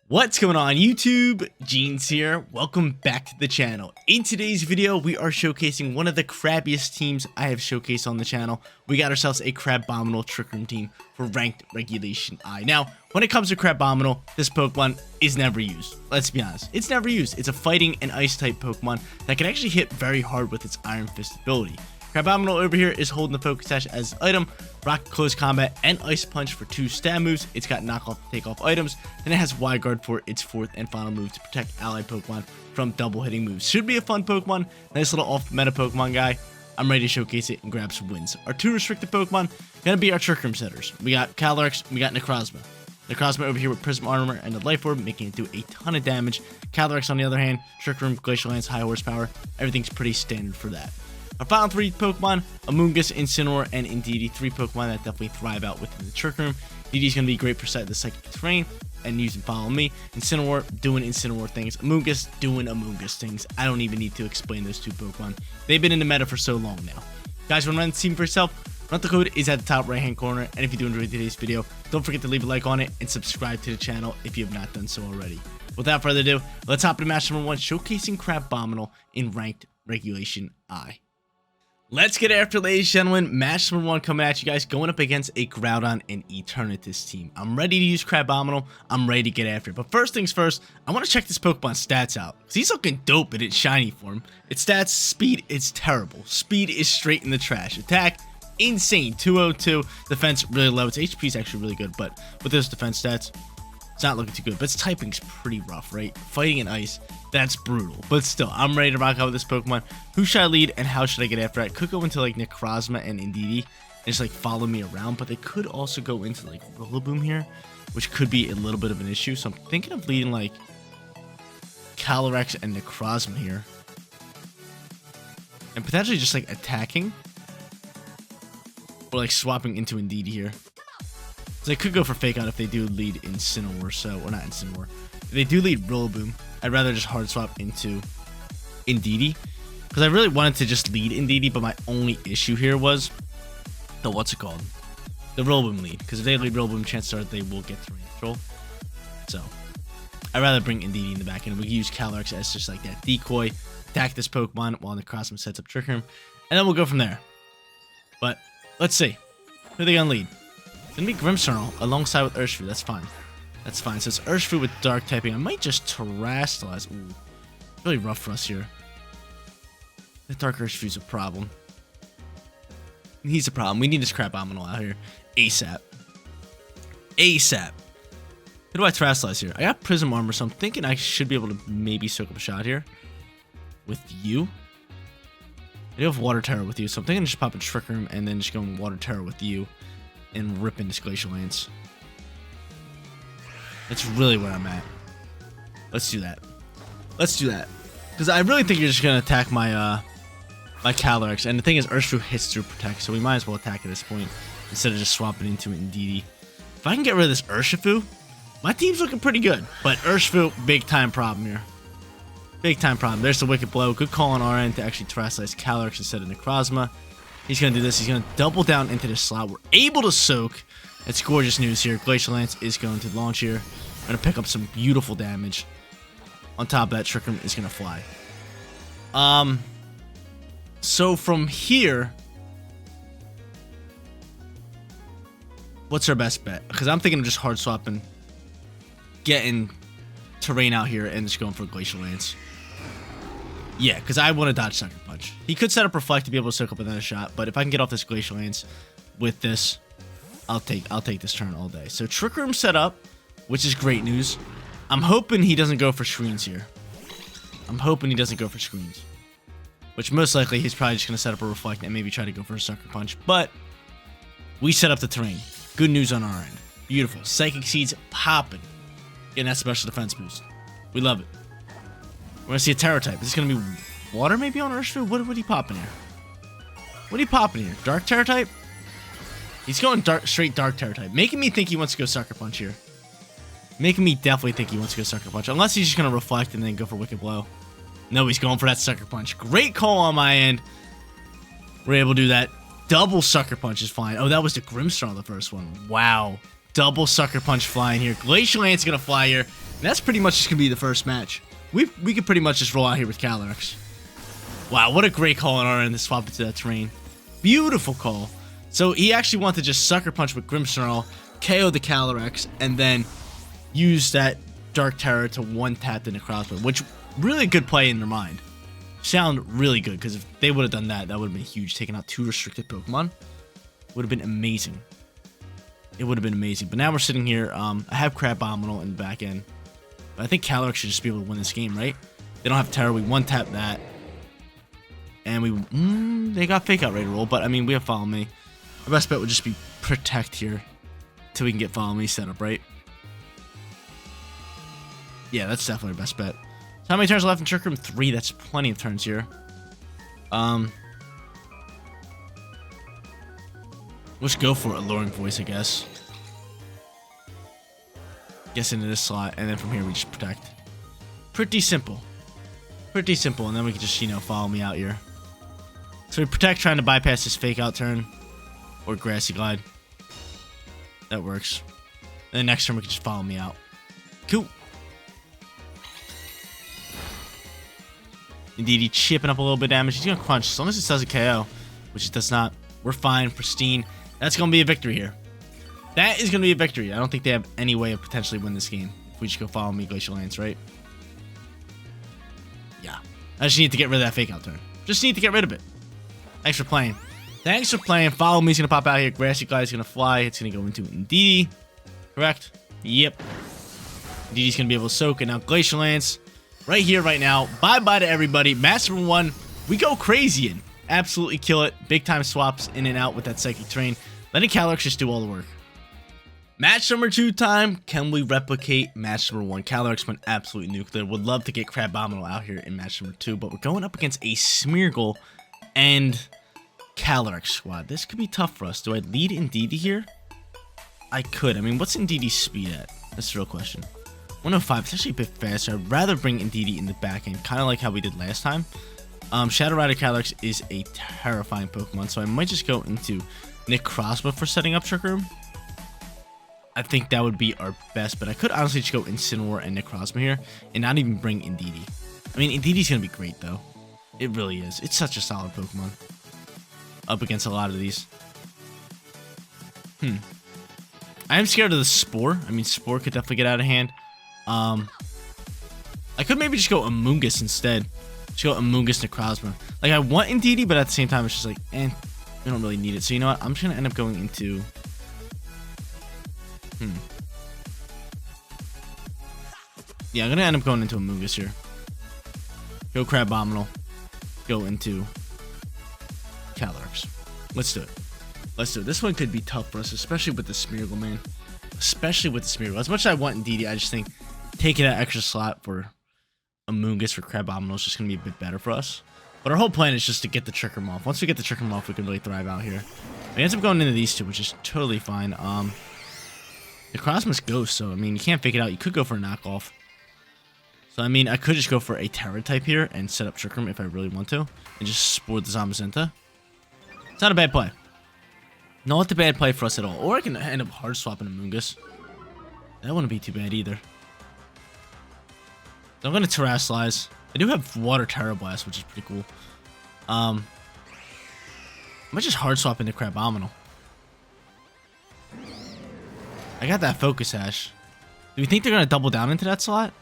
What's going on YouTube? Jeans here. Welcome back to the channel. In today's video, we are showcasing one of the crabbiest teams I have showcased on the channel. We got ourselves a Crabominable Trick Room team for ranked Regulation I. Now, when it comes to Crabominable, this Pokemon is never used. Let's be honest. It's never used. It's a fighting and ice type Pokemon that can actually hit very hard with its Iron Fist ability. Crabominable over here is holding the Focus Sash as an item, Rock Close Combat, and Ice Punch for 2 stab moves. It's got Knock Off and Take Off items, and it has Wide Guard for its 4th and final move to protect allied Pokemon from double hitting moves. Should be a fun Pokemon, nice little off-meta Pokemon guy. I'm ready to showcase it and grab some wins. Our 2 restricted Pokemon gonna be our Trick Room setters. We got Calyrex, we got Necrozma. Necrozma over here with Prism Armor and the Life Orb, making it do a ton of damage. Calyrex on the other hand, Trick Room, Glacial Lance, high horsepower. Everything's pretty standard for that. Our final 3 Pokemon, Amoonguss, Incineroar, and Indeedee. 3 Pokemon that definitely thrive out within the Trick Room. Indeedee's going to be great for the Psychic Terrain and use and follow me. Incineroar doing Incineroar things. Amoonguss doing Amoonguss things. I don't even need to explain those 2 Pokemon. They've been in the meta for so long now. Guys, want to run the team for yourself? Rental code is at the top right hand corner. And if you do enjoy today's video, don't forget to leave a like on it and subscribe to the channel if you have not done so already. Without further ado, let's hop into match number 1, showcasing Crabominable in ranked Regulation I. Let's get after, ladies and gentlemen. Match number 1 coming at you guys, going up against a Groudon and Eternatus team. I'm ready to use Crabominable. I'm ready to get after it. But first things first, I want to check this Pokemon's stats out, because he's looking dope in its shiny form. Its stats, speed is terrible. Speed is straight in the trash. Attack, insane, 202. Defense, really low. Its HP is actually really good, but with those defense stats, it's not looking too good. But its typing's pretty rough, right? Fighting in ice, that's brutal. But still, I'm ready to rock out with this Pokemon. Who should I lead and how should I get after it? I could go into like Necrozma and Indeedee and just like follow me around, but they could also go into like Rillaboom here, which could be a little bit of an issue. So I'm thinking of leading like Calyrex and Necrozma here, and potentially just like attacking or like swapping into Indeedee here. So they could go for Fake Out if they do lead Incineroar, or not Incineroar. If they do lead Rillaboom, I'd rather just hard swap into Indeedee, because I really wanted to just lead Indeedee, but my only issue here was the the Rillaboom lead, because if they lead Rillaboom, chances are they will get terrain control. So I'd rather bring Indeedee in the back end. We can use Calyrex as just like that decoy, attack this Pokemon while Necrozma sets up Trick Room, and then we'll go from there. But let's see, who are they gonna lead? It's gonna be Grimmsnarl alongside with Urshifu. That's fine. That's fine. So it's Urshifu with Dark typing. I might just Terrastallize. Ooh, really rough for us here. The Dark Urshifu's a problem. He's a problem. We need this Crabominable out here ASAP. ASAP. Who do I Terrastallize here? I got Prism Armor, so I'm thinking I should be able to maybe soak up a shot here with you. I do have Water Terror with you, so I'm thinking just pop a Trick Room and then just go in Water Terror with you and rip into Glacial Lance. That's really where I'm at. Let's do that. Let's do that. Because I really think you're just going to attack my my Calyrex. And the thing is, Urshifu hits through Protect, so we might as well attack at this point instead of just swapping into Indeedee. If I can get rid of this Urshifu, my team's looking pretty good. But Urshifu, big time problem here. Big time problem. There's the Wicked Blow. Good call on our end to actually Terrastallize Calyrex instead of Necrozma. He's going to do this. He's going to double down into this slot. We're able to soak. It's gorgeous news here. Glacial Lance is going to launch here. We're going to pick up some beautiful damage. On top of that, Trick Room is going to fly. So from here, what's our best bet? Because I'm thinking of just hard swapping, getting terrain out here, and just going for Glacial Lance. Yeah, because I want to dodge Sucker Punch. He could set up Reflect to be able to soak up another shot, but if I can get off this Glacial Lance with this, I'll take this turn all day. So Trick Room set up, which is great news. I'm hoping he doesn't go for screens here. I'm hoping he doesn't go for screens, which most likely he's probably just going to set up a Reflect and maybe try to go for a Sucker Punch. But we set up the terrain. Good news on our end. Beautiful. Psychic Seeds popping. Getting that special defense boost. We love it. We're going to see a Terror type. Is this going to be Water maybe on Urshifu? What would he pop in here? What are you popping here? Dark Terror type? He's going straight Dark Terror type. Making me think he wants to go Sucker Punch here. Making me definitely think he wants to go Sucker Punch. Unless he's just going to Reflect and then go for Wicked Blow. No, he's going for that Sucker Punch. Great call on my end. We're able to do that. Double Sucker Punch is flying. Oh, that was the Grimmsnarl, the first one. Wow. Double Sucker Punch flying here. Glacial Lance is going to fly here. And that's pretty much just gonna be the first match. We could pretty much just roll out here with Calyrex. Wow, what a great call on our end to swap into that terrain. Beautiful call. So he actually wanted to just Sucker Punch with Grimmsnarl, KO the Calyrex, and then use that Dark Terror to one-tap the Necrozma, which really good play in their mind. Sound really good, because if they would have done that, that would have been huge. Taking out 2 restricted Pokemon would have been amazing. It would have been amazing. But now we're sitting here. I have Crabominable in the back end. But I think Calyrex should just be able to win this game, right? They don't have Terror. We one-tap that. And they got Fake Out ready to roll. But, I mean, we have Follow Me. Our best bet would just be Protect here till we can get Follow Me set up, right? Yeah, that's definitely our best bet. So how many turns left in Trick Room? 3. That's plenty of turns here. Let's go for Alluring Voice, I guess. Guess into this slot, and then from here we just Protect. Pretty simple. Pretty simple, and then we can just, you know, Follow Me out here. So we Protect, trying to bypass this Fake Out turn. Or Grassy Glide. That works. And then next turn we can just Follow Me out. Cool. Indeed, he's chipping up a little bit of damage. He's going to Crunch. As long as it does a KO, which it does not, we're fine, pristine. That's going to be a victory here. That is going to be a victory. I don't think they have any way of potentially win this game. If we just go Follow Me, Glacial Lance, right? Yeah. I just need to get rid of that Fake Out turn. Just need to get rid of it. Thanks for playing. Thanks for playing. Follow Me is going to pop out here. Grassy Glide is going to fly. It's going to go into Indeedee. Correct? Yep. Indeedee's going to be able to soak. And now Glacial Lance. Right here, right now. Bye-bye to everybody. Match number 1. We go crazy in. Absolutely kill it. Big time swaps in and out with that Psychic Terrain. Letting Calyrex just do all the work. Match number 2 time. Can we replicate match number 1? Calyrex went absolutely nuclear. Would love to get Crabominable out here in match number 2. But we're going up against a Smeargle and Calyrex squad. This could be tough for us. Do I lead Indeedee here? I could. I mean, what's Indeedee's speed at? That's the real question. 105. It's actually a bit faster. I'd rather bring Indeedee in the back end, kind of like how we did last time. Shadow Rider Calyrex is a terrifying Pokemon, so I might just go into Necrozma for setting up Trick Room. I think that would be our best, but I could honestly just go Incineroar and Necrozma here and not even bring Indeedee. I mean, Indeedee's going to be great, though. It really is. It's such a solid Pokemon up against a lot of these. I am scared of the Spore. I mean, Spore could definitely get out of hand. I could maybe just go Amoonguss instead. Just go Amoonguss Necrozma. Like, I want Indeedee, but at the same time, it's just like, we don't really need it. So, you know what? I'm just going to end up going into... Yeah, I'm going to end up going into Amoonguss here. Go Crabominable. Go into Calyrex. Let's do it. Let's do it. This one could be tough for us, especially with the Smeargle, man. Especially with the Smeargle. As much as I want Indeedee, I just think taking that extra slot for Amoonguss for Crabominable is just going to be a bit better for us. But our whole plan is just to get the Trick Room off. Once we get the Trick Room off, we can really thrive out here. We end up going into these two, which is totally fine. The Necrozma's Ghost, so, I mean, you can't fake it out. You could go for a knockoff. So, I mean, I could just go for a Terra type here and set up Trick Room if I really want to. And just Spore the Zamazenta. It's not a bad play. Not a bad play for us at all. Or I can end up hard swapping Amoonguss. That wouldn't be too bad either. So I'm going to Terrasilize. I do have Water Terra Blast, which is pretty cool. I might just hard swap into Crabominable. I got that Focus Sash. Do we think they're going to double down into that slot?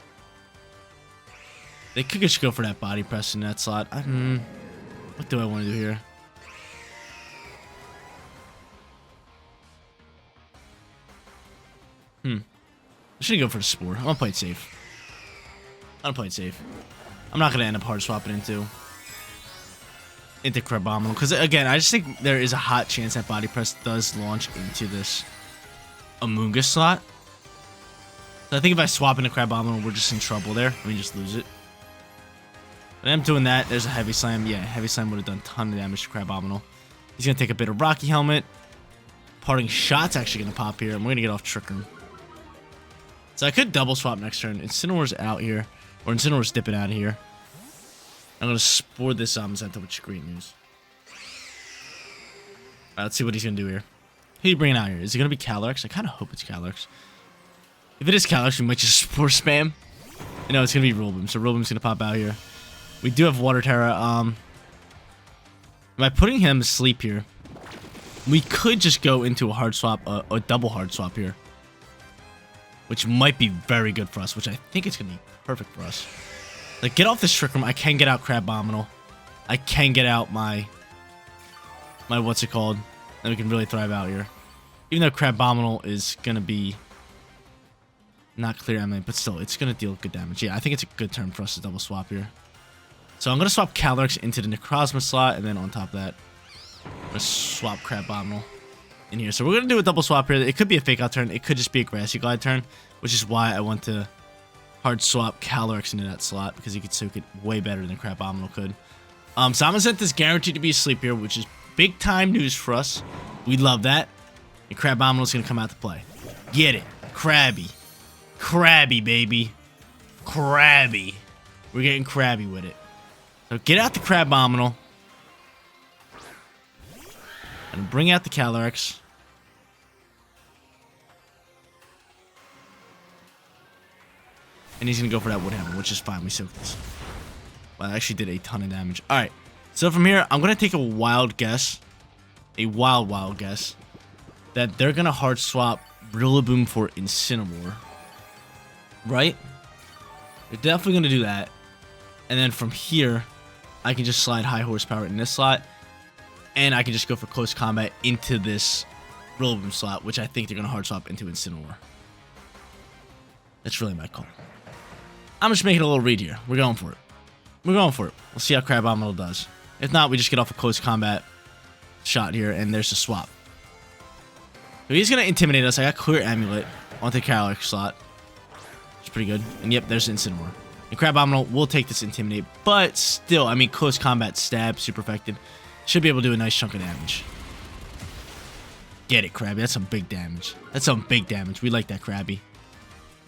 They could just go for that Body Press in that slot. What do I want to do here? I should go for the Spore. I'm going to play it safe. I'm not going to end up hard swapping into Crabominable. Because, again, I just think there is a hot chance that Body Press does launch into this Amoonguss slot. So I think if I swap into Crabominable, we're just in trouble there. I mean, just lose it. But I'm doing that. There's a Heavy Slam. Yeah, Heavy Slam would have done a ton of damage to Crabominable. He's going to take a bit of Rocky Helmet. Parting Shot's actually going to pop here. I'm going to get off Trick Room. So I could double swap next turn. Incineroar's out here. Or Incineroar's dipping out of here. I'm going to Spore this Zamazenta, which is great news. Alright, let's see what he's going to do here. Who are you bringing out here? Is it going to be Calyrex? I kind of hope it's Calyrex. If If it is Calyrex, we might just Force Spam. You know, it's going to be Rillaboom, so Rillaboom's going to pop out here. We do have Water Terra. By putting him to sleep here, we could just go into a hard swap, a double hard swap here. Which might be very good for us, which I think it's going to be perfect for us. Like, get off this Trick Room. I can get out Crabominable. I can get out my what's it called? And we can really thrive out here. Even though Crabominable is going to be not clear eminent, but still, it's going to deal good damage. Yeah, I think it's a good turn for us to double swap here. So I'm going to swap Calyrex into the Necrozma slot, and then on top of that, I'm going to swap Crabominable in here. So we're going to do a double swap here. It could be a fake out turn. It could just be a Grassy Glide turn, which is why I want to hard swap Calyrex into that slot, because he could soak it way better than Crabominable could. Zamazenta is guaranteed to be asleep here, which is big time news for us. We love that. And Crabominable is going to come out to play. Get it. Crabby. Crabby, baby. Crabby. We're getting crabby with it. So get out the Crabominable. And bring out the Calyrex. And he's going to go for that Wood Hammer, which is fine. We soaked this. Well, I actually did a ton of damage. Alright. So from here, I'm going to take a wild guess. A wild guess. That they're going to hard swap Rillaboom for Incineroar. Right? They're definitely going to do that. And then from here, I can just slide high horsepower in this slot. And I can just go for close combat into this Rillaboom slot, which I think they're going to hard swap into Incineroar. That's really my call. I'm just making a little read here. We're going for it. We're going for it. We'll see how Crabominable does. If not, we just get off a close combat shot here, and there's a swap. So he's going to intimidate us. I got Clear Amulet onto the Calyrex slot. It's pretty good. And yep, there's Incineroar. And Crabominable will take this Intimidate, but still, I mean, close combat stab, super effective. Should be able to do a nice chunk of damage. Get it, Krabby. That's some big damage. That's some big damage. We like that, Krabby.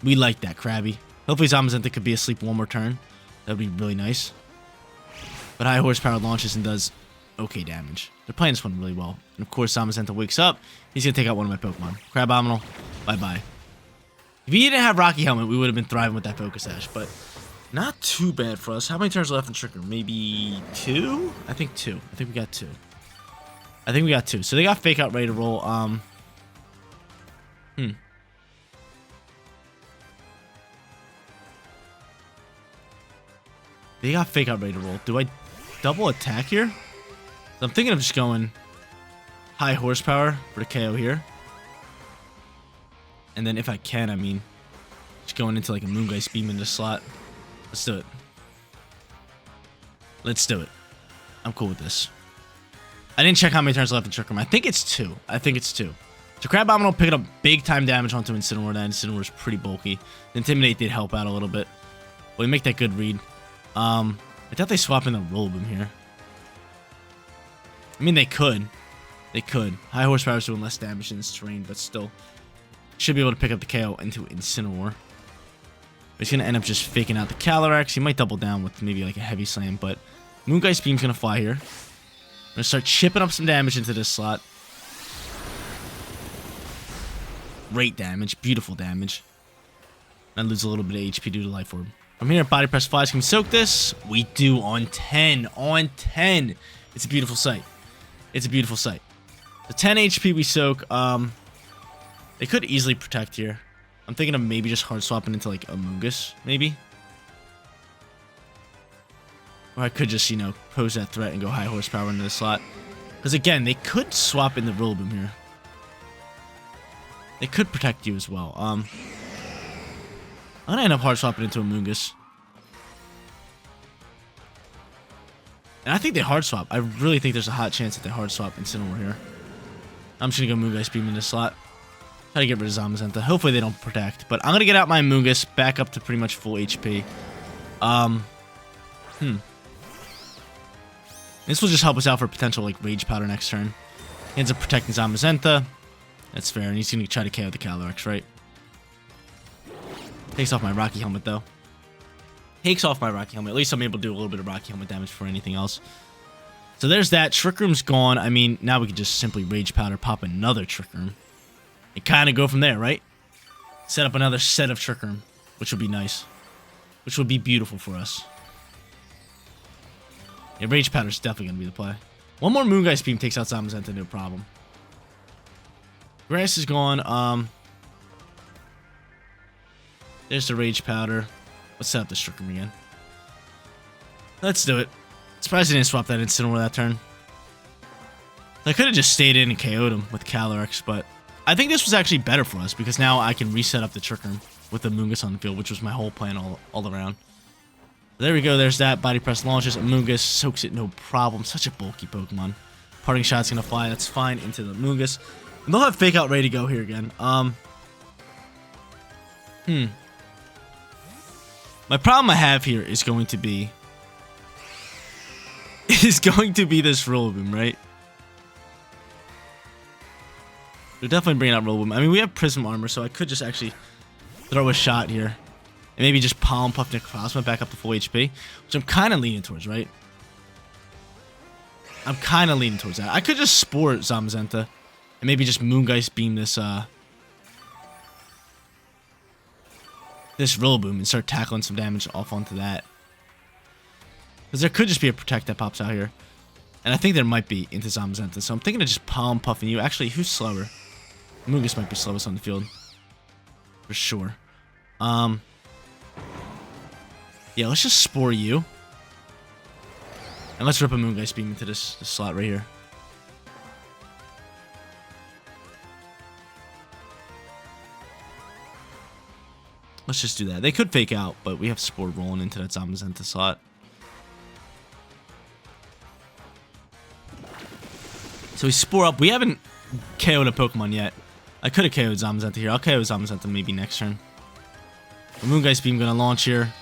We like that, Krabby. Hopefully Zamazenta could be asleep one more turn. That would be really nice. But high horsepower launches and does okay damage. They're playing this one really well. And of course, Zamazenta wakes up. He's going to take out one of my Pokemon. Crabominable, bye-bye. If he didn't have Rocky Helmet, we would have been thriving with that Focus Sash. But not too bad for us. How many turns left in Trick Room? Maybe 2? I think 2. I think we got 2. I think we got 2. So they got Fake Out ready to roll. They got Fake Out ready to roll. Do I double attack here? I'm thinking of just going high horsepower for the KO here. And then if I can, I mean, just going into like a Moongeist Beam in this slot. Let's do it. Let's do it. I'm cool with this. I didn't check how many turns left in Trick Room. I think it's 2. I think it's 2. So Crabominable picked up big time damage onto Incineroar. That Incineroar is pretty bulky. The Intimidate did help out a little bit. But we make that good read. I thought they swapped in the Rillaboom here. I mean, they could. They could. High horsepower is doing less damage in this terrain, but still. Should be able to pick up the KO into Incineroar. But he's going to end up just faking out the Calyrex. He might double down with maybe like a Heavy Slam, but Moongeist Beam's going to fly here. I'm going to start chipping up some damage into this slot. Great damage. Beautiful damage. I lose a little bit of HP due to Life Orb. From here, Body Press Flies. Can we soak this? We do on 10. On 10. It's a beautiful sight. It's a beautiful sight. The 10 HP we soak. They could easily protect here. I'm thinking of maybe just hard swapping into like a Mungus, maybe. Or I could just, you know, pose that threat and go high horsepower into the slot. Because again, they could swap in the Rillaboom here. They could protect you as well. I'm gonna end up hard swapping into a Mungus. And I think they hard swap. I really think there's a hot chance that they hard swap Incineroar here. I'm just gonna go Moongeist Beam in this slot. Try to get rid of Zamazenta. Hopefully they don't protect. But I'm gonna get out my Moongus back up to pretty much full HP. This will just help us out for potential like Rage Powder next turn. He ends up protecting Zamazenta. That's fair. And he's gonna try to KO the Calyrex, right? Takes off my Rocky Helmet though. Takes off my Rocky Helmet. At least I'm able to do a little bit of Rocky Helmet damage for anything else. So there's that. Trick Room's gone. I mean, now we can just simply Rage Powder, pop another Trick Room. And kind of go from there, right? Set up another set of Trick Room, which would be nice. Which would be beautiful for us. Yeah, Rage Powder's definitely going to be the play. One more Moongeist Beam takes out Zamazenta, no problem. Grass is gone. There's the Rage Powder. Let's set up this Trick Room again. Let's do it. Surprised I didn't swap that Incineroar that turn. I could have just stayed in and KO'd him with Calyrex, but I think this was actually better for us because now I can reset up the Trick Room with the Amoonguss on the field, which was my whole plan all around. There we go. There's that. Body Press launches. Amoonguss soaks it no problem. Such a bulky Pokemon. Parting Shot's going to fly. That's fine into the Amoonguss. And they'll have Fake Out ready to go here again. My problem I have here is going to be... this Rillaboom, right? They're definitely bringing out Rillaboom. I mean, we have Prism Armor, so I could just actually throw a shot here. And maybe just Palm Puff Necrozma back up to full HP. Which I'm kind of leaning towards, right? I'm kind of leaning towards that. I could just Spore Zamazenta. And maybe just Moongeist Beam this Rillaboom and start tackling some damage off onto that. Because there could just be a Protect that pops out here. And I think there might be into Zamazenta. So I'm thinking of just Palm Puffing you. Actually, who's slower? Moongeist might be slowest on the field. For sure. Yeah, let's just Spore you. And let's rip a Moongeist Beam into this slot right here. Let's just do that. They could Fake Out, but we have Spore rolling into that Zamazenta slot. So we Spore up. We haven't KO'd a Pokemon yet. I could have KO'd Zamazenta here. I'll KO Zamazenta maybe next turn. The Moongeist Beam gonna launch here.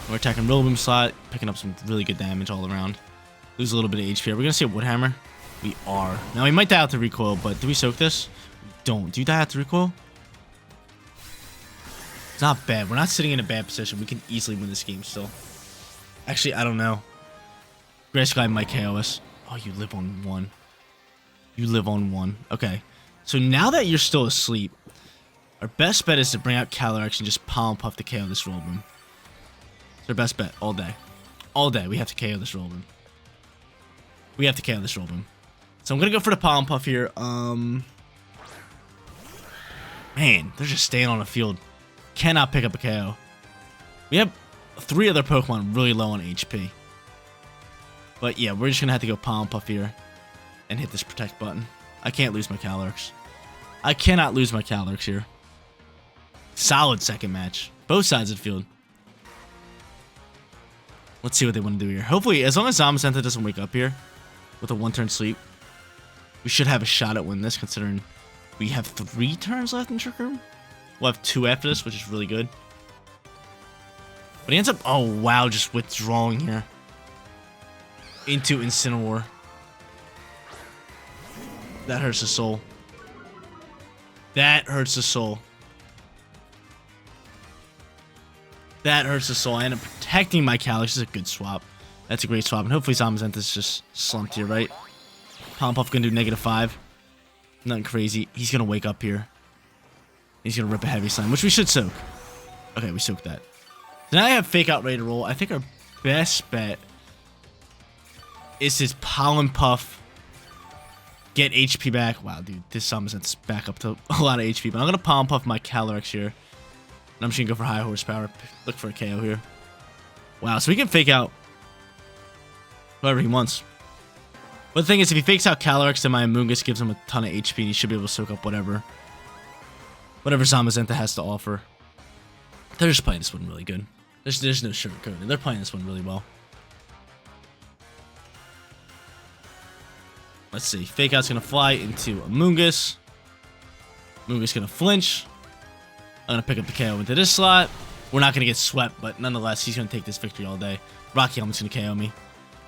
We're attacking Rillaboom slot, picking up some really good damage all around. Lose a little bit of HP. Are we gonna see a Wood Hammer? We are. Now we might die out to recoil, but do we soak this? We don't. Do you die out to recoil? It's not bad. We're not sitting in a bad position. We can easily win this game still. Actually, I don't know. Grass Guy might KO us. Oh, you live on one. You live on one. Okay. So now that you're still asleep, our best bet is to bring out Calyrex and just Palm Puff to KO this Rillaboom. It's our best bet all day. All day we have to KO this Rillaboom. We have to KO this Rillaboom. So I'm going to go for the Palm Puff here. Man, they're just staying on the field. Cannot pick up a KO. We have 3 other Pokemon really low on HP. But yeah, we're just going to have to go Palm Puff here and hit this Protect button. I can't lose my Calyrex. I cannot lose my Calyrex here. Solid second match. Both sides of the field. Let's see what they want to do here. Hopefully, as long as Zamazenta doesn't wake up here with a 1-turn sleep, we should have a shot at winning this, considering we have 3 turns left in Trick Room. We'll have 2 after this, which is really good. But he ends up, oh wow, just withdrawing here into Incineroar. That hurts the soul. That hurts the soul. That hurts the soul. I end up protecting my Calyrex. This is a good swap. That's a great swap. And hopefully Zamazenta's just slumped here, right? Palm Puff gonna do -5. Nothing crazy. He's gonna wake up here. He's gonna rip a Heavy Slam, which we should soak. Okay, we soaked that. So now I have Fake Out ready to roll. I think our best bet is his Pollen Puff. Get HP back. Wow, dude, this Zamazenta's back up to a lot of HP. But I'm gonna Palm Puff my Calyrex here. And I'm just gonna go for high horsepower. Look for a KO here. Wow, so we can Fake Out whoever he wants. But the thing is, if he fakes out Calyrex, then my Amoonguss gives him a ton of HP, and he should be able to soak up whatever Zamazenta has to offer. They're just playing this one really good. There's no sugarcoating. They're playing this one really well. Let's see. Fake Out's gonna fly into Amoonguss. Amoonguss gonna flinch. I'm gonna pick up the KO into this slot. We're not gonna get swept, but nonetheless, he's gonna take this victory all day. Rocky Helmet's gonna KO me.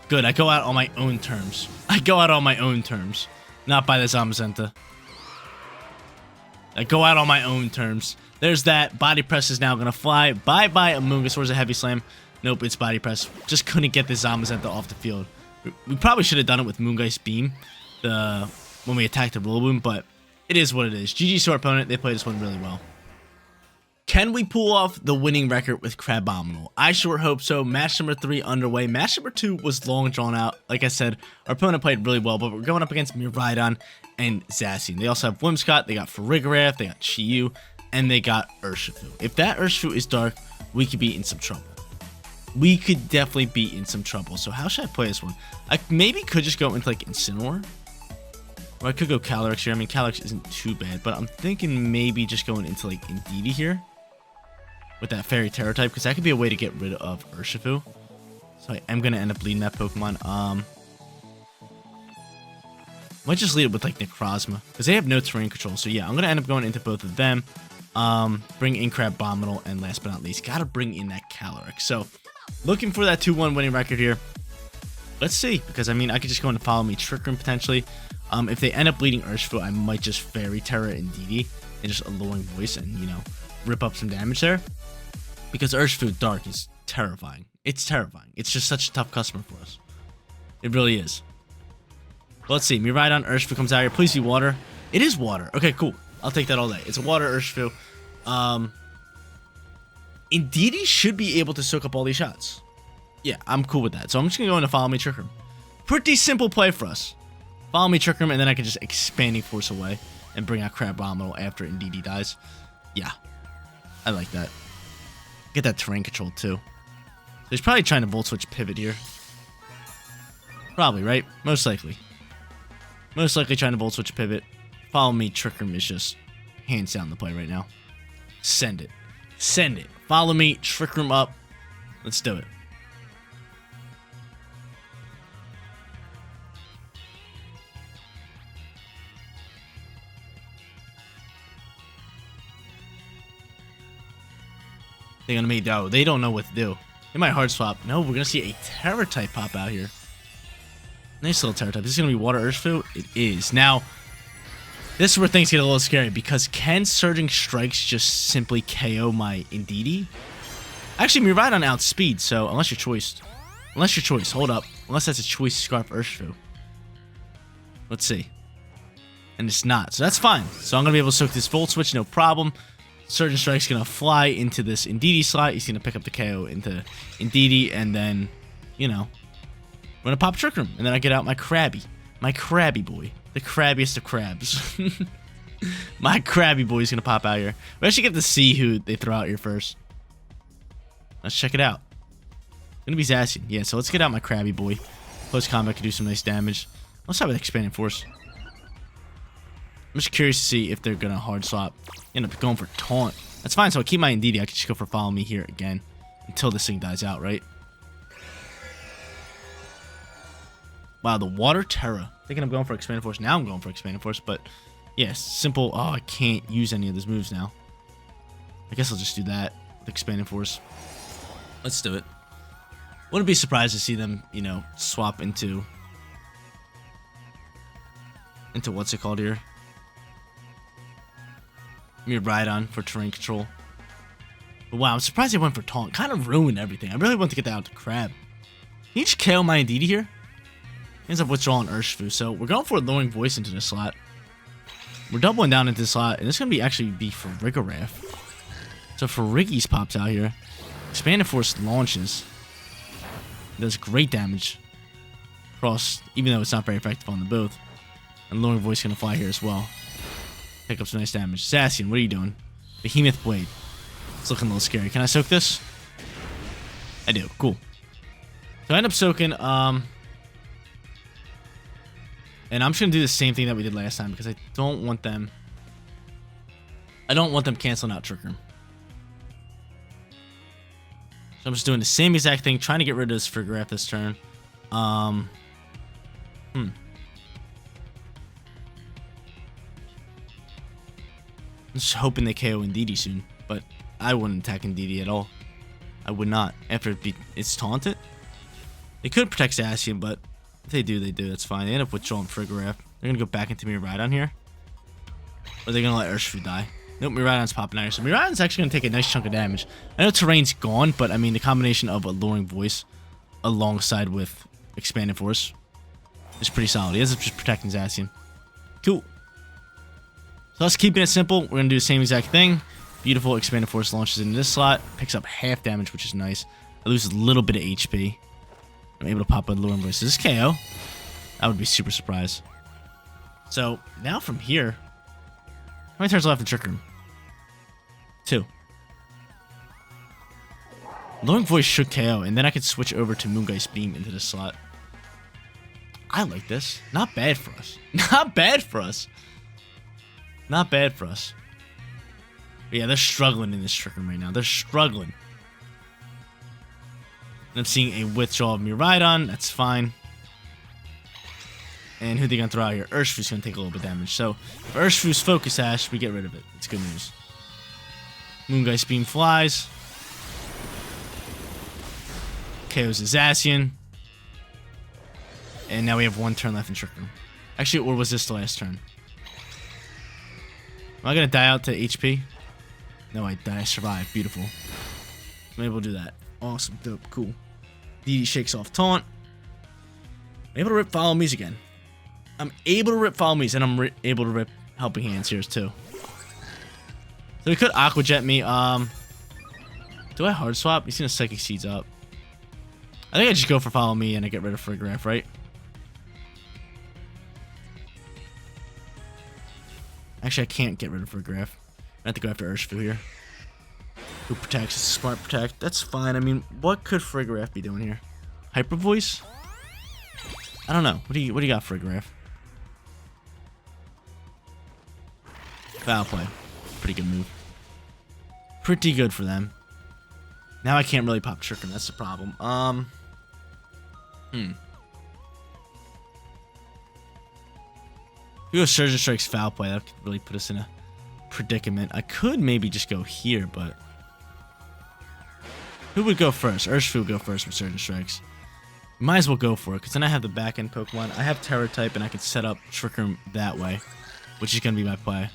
Good, I go out on my own terms. I go out on my own terms. Not by the Zamazenta. I go out on my own terms. There's that. Body Press is now gonna fly. Bye-bye, Amoonguss. Where's a Heavy Slam? Nope, it's Body Press. Just couldn't get the Zamazenta off the field. We probably should have done it with Moongeist Beam when we attacked the Rillaboom, but It is what it is. GG's to our opponent. They played this one really well. Can we pull off the winning record with Crabominable? I sure hope so. Match number 3 underway. Match number 2 was long drawn out. Like I said, our opponent played really well, but we're going up against Miraidon and Zacian. They also have Whimsicott, they got Farigiraf, they got Chiyu, and they got Urshifu. If that Urshifu is dark, we could be in some trouble. We could definitely be in some trouble. So how should I play this one? I maybe could just go into like Incineroar. Or I could go Calyrex here. I mean, Calyrex isn't too bad, but I'm thinking maybe just going into like Indeedee here. With that Fairy Terror type, because that could be a way to get rid of Urshifu. So I am going to end up leading that Pokemon. Might just lead it with like Necrozma, because they have no terrain control. So yeah, I'm going to end up going into both of them. Bring in Crabominable, and last but not least, got to bring in that Calyrex. So looking for that 2-1 winning record here. Let's see, because I mean, I could just go into Follow Me, Trick Room potentially. If they end up leading Urshifu, I might just Fairy Terror Indeedee and just Alluring Voice and, you know, rip up some damage there. Because Urshifu Dark is terrifying. It's terrifying. It's just such a tough customer for us. It really is. Well, let's see. Miraidon, Urshifu comes out here. Please be water. It is water. Okay, cool. I'll take that all day. It's a water Urshifu. Indeedee should be able to soak up all these shots. Yeah, I'm cool with that. So I'm just going to go into Follow Me, Trick Room. Pretty simple play for us. Follow Me, Trick Room, and then I can just Expanding Force away and bring out Crabominable after Indeedee dies. Yeah, I like that. Get that terrain control too. So he's probably trying to Volt Switch Pivot here. Probably, right? Most likely. Most likely trying to Volt Switch Pivot. Follow Me, Trick Room is just hands down the play right now. Send it. Send it. Follow Me, Trick Room up. Let's do it. They're gonna make though. They don't know what to do. They might hard swap. No, we're gonna see a Terror type pop out here. Nice little Terror type. This is gonna be Water Urshifu. It is. Now, this is where things get a little scary because can Surging Strikes just simply KO my Indeedee? Actually, Miraidon outspeed. So unless you're choiced, hold up. Unless that's a choice Scarf Urshifu. Let's see. And it's not. So that's fine. So I'm gonna be able to soak this Volt Switch, no problem. Surging Strike's going to fly into this Indeedee slot. He's going to pick up the KO into Indeedee, and then, you know, I'm going to pop Trick Room. And then I get out my Krabby. My Krabby boy. The crabbiest of crabs. My Krabby boy is going to pop out here. We actually get to see who they throw out here first. Let's check it out. It's going to be Zacian. Yeah, so let's get out my Krabby boy. Close combat can do some nice damage. Let's start with Expanding Force. I'm just curious to see if they're going to hard swap. End up going for Taunt. That's fine, so I keep my Indeedee. I can just go for Follow Me here again. Until this thing dies out, right? Wow, the Water Terror. Thinking I'm going for Expanding Force. Now I'm going for Expanding Force, but... yes, simple. Oh, I can't use any of those moves now. I guess I'll just do that. With Expanding Force. Let's do it. Wouldn't be surprised to see them, you know, swap into... what's it called here? Miraidon for terrain control. But wow, I'm surprised they went for Taunt. Kind of ruined everything. I really want to get that out to Crab. Can you just KO my Indeedee here? Ends up withdrawing Urshifu. So we're going for Alluring Voice into this slot. We're doubling down into this slot. And it's going to actually be Farigiraf. So Farigiraf pops out here. Expanding Force launches. It does great damage. Cross, even though it's not very effective on the both. And Alluring Voice going to fly here as well. Pick up some nice damage. Zacian, what are you doing? Behemoth Blade. It's looking a little scary. Can I soak this? I do. Cool. So I end up soaking, and I'm just going to do the same thing that we did last time because I don't want them canceling out Trick Room. So I'm just doing the same exact thing, trying to get rid of this Farigiraf this turn. I'm just hoping they KO Indeedee soon, but I wouldn't attack Indeedee at all. I would not. After it's taunted, they could protect Zacian, but if they do, they do. That's fine. They end up withdrawing Farigiraf. They're gonna go back into Miraidon here, or they're gonna let Urshifu die. Nope, Miraidon's popping out here. So Miraidon's actually gonna take a nice chunk of damage. I know terrain's gone, but I mean the combination of Alluring Voice alongside with Expanding Force is pretty solid. He ends up just protecting Zacian. Cool. So let's keeping it simple. We're going to do the same exact thing. Beautiful Expanded Force launches into this slot. Picks up half damage, which is nice. I lose a little bit of HP. I'm able to pop a Lure Embrace. Is this KO? I would be super surprised. So now from here, how many turns left in Trick Room? 2. Luring Voice should KO, and then I could switch over to Moongeist Beam into this slot. I like this. Not bad for us. Not bad for us. Not bad for us. But yeah, they're struggling in this Trick Room right now. They're struggling. I'm seeing a withdrawal of Miraidon. That's fine. And who they gonna throw out here? Urshifu's gonna take a little bit of damage. So if Urshifu's Focus Sash, we get rid of it. It's good news. Moongeist Beam flies. KO's Zacian. And now we have 1 turn left in Trick Room. Actually, or was this the last turn? Am I gonna die out to HP? No, I die. I survive. Beautiful. I'm able to do that. Awesome. Dope. Cool. DD shakes off Taunt. I'm able to rip Follow Me's again. I'm able to rip Follow Me's, and I'm able to rip Helping Hands here too. So he could Aqua Jet me. Do I Hard Swap? He's gonna Psychic Seeds up. I think I just go for Follow Me and I get rid of Frigoraph, right? Actually, I can't get rid of Frigoraph. I have to go after Urshifu here. Who protects? It's Smart Protect. That's fine. I mean, what could Frigoraph be doing here? Hyper Voice? I don't know. What do you got, Frigoraph? Foul Play. Pretty good move. Pretty good for them. Now I can't really pop Trick Room. That's the problem. If we go Surge and Strike's Foul Play, that could really put us in a predicament. I could maybe just go here, but who would go first? Urshifu would go first with Surge and Strikes. Might as well go for it, because then I have the back end Pokemon. I have Terror type, and I can set up Trick Room that way, which is going to be my play.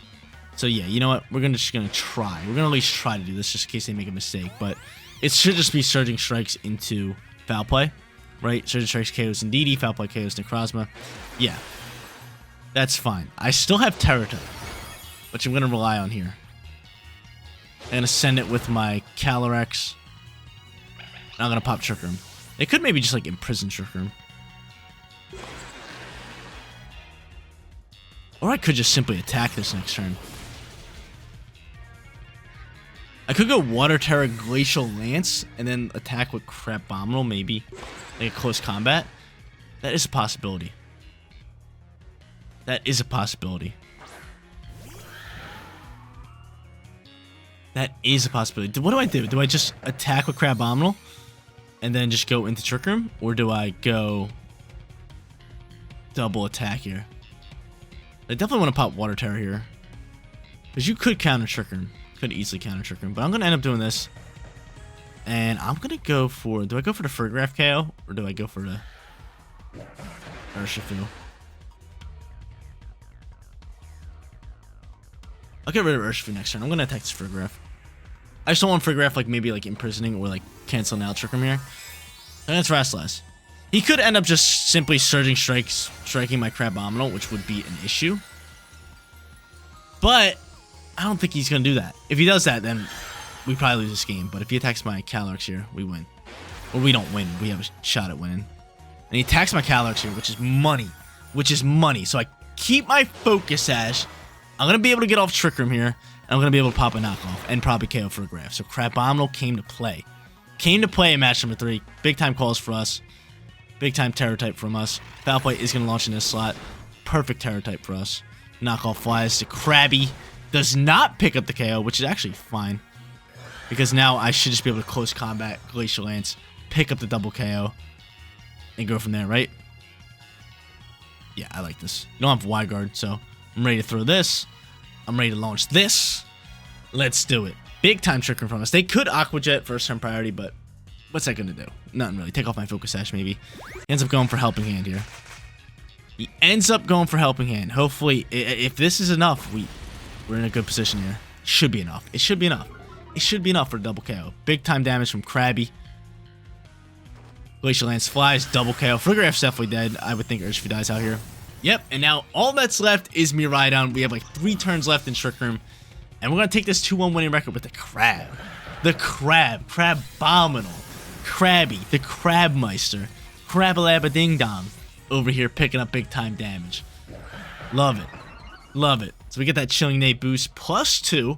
So yeah, you know what? We're just going to try. We're going to at least try to do this, just in case they make a mistake. But it should just be Surging Strikes into Foul Play, right? Surging Strikes KOs and DD, Foul Play KOs Necrozma. Yeah. That's fine. I still have Terror type, which I'm going to rely on here. I'm going to send it with my Calyrex. And I'm going to pop Trick Room. They could maybe just like imprison Trick Room. Or I could just simply attack this next turn. I could go Water Terra Glacial Lance and then attack with Crabominable, maybe. Like a close combat. That is a possibility. That is a possibility. That is a possibility. What do I do? Do I just attack with Crabominable and then just go into Trick Room? Or do I go double attack here? I definitely want to pop Water Terror here. Because you could counter Trick Room. Could easily counter Trick Room. But I'm going to end up doing this. And I'm going to go for... Do I go for the Frigoraph KO? Or do I go for the Urshifu? I'll get rid of Urshifu next turn. I'm going to attack this Frigoraph. I just don't want Frigoraph like maybe like imprisoning or like canceling out Trick Room here. And that's Rassless. He could end up just simply Surging Strikes, striking my Crabominable, which would be an issue. But I don't think he's going to do that. If he does that, then we probably lose this game. But if he attacks my Calyrex here, we win. Or we don't win. We have a shot at winning. And he attacks my Calyrex here, which is money. Which is money. So I keep my Focus Sash. I'm going to be able to get off Trick Room here. And I'm going to be able to pop a knockoff and probably KO for a Graph. So Crabominable came to play. Came to play in match number 3. Big time calls for us. Big time Terror type from us. Foul Play is going to launch in this slot. Perfect Terror type for us. Knockoff flies to Krabby. Does not pick up the KO, which is actually fine. Because now I should just be able to close combat Glacial Lance. Pick up the double KO. And go from there, right? Yeah, I like this. You don't have Wide Guard, so I'm ready to throw this. I'm ready to launch this. Let's do it. Big time Trick Room from us. They could Aqua Jet first turn priority, but what's that going to do? Nothing really. Take off my Focus Sash, maybe. He ends up going for Helping Hand here. He ends up going for Helping Hand. Hopefully, if this is enough, we're in a good position here. Should be enough. It should be enough. It should be enough for a double KO. Big time damage from Krabby. Glacial Lance flies, double KO. Frigoraph's definitely dead. I would think Urshifu dies out here. Yep, and now all that's left is Miraidon. We have like 3 turns left in Trick Room. And we're going to take this 2-1 winning record with the Crab. The Crab. Crabominable. Krabby. The Crabmeister. Crabalabba Ding Dong. Over here picking up big time damage. Love it. Love it. So we get that Chilling Nate boost plus 2.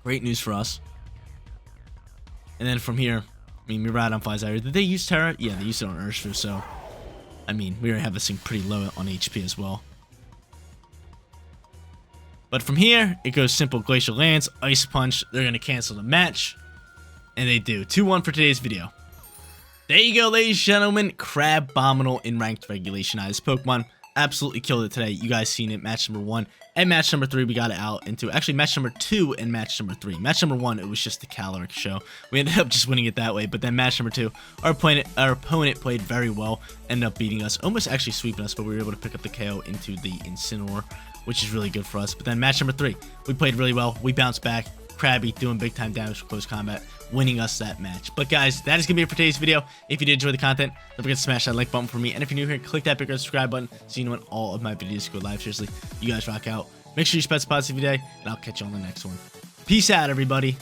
Great news for us. And then from here, I mean, Miraidon flies out here. Did they use Terra? Yeah, they used it on Urshifu, so I mean, we already have this thing pretty low on HP as well. But from here, it goes simple Glacial Lance, Ice Punch. They're going to cancel the match. And they do. 2-1 for today's video. There you go, ladies and gentlemen. Crabominable in ranked regulation. This Pokemon absolutely killed it today. You guys seen it. Match number 1 and match number 3. We got it out into actually match number 2 and match number 3. Match number 1, it was just the caloric show. We ended up just winning it that way. But then match number 2, our opponent played very well. Ended up beating us, almost actually sweeping us, but we were able to pick up the KO into the Incineroar, which is really good for us. But then match number 3, we played really well. We bounced back. Krabby doing big time damage for close combat, winning us that match. But guys, that is going to be it for today's video. If you did enjoy the content, don't forget to smash that like button for me. And if you're new here, click that big red subscribe button so you know when all of my videos go live. Seriously, you guys rock out. Make sure you spread some positivity today, and I'll catch you on the next one. Peace out, everybody.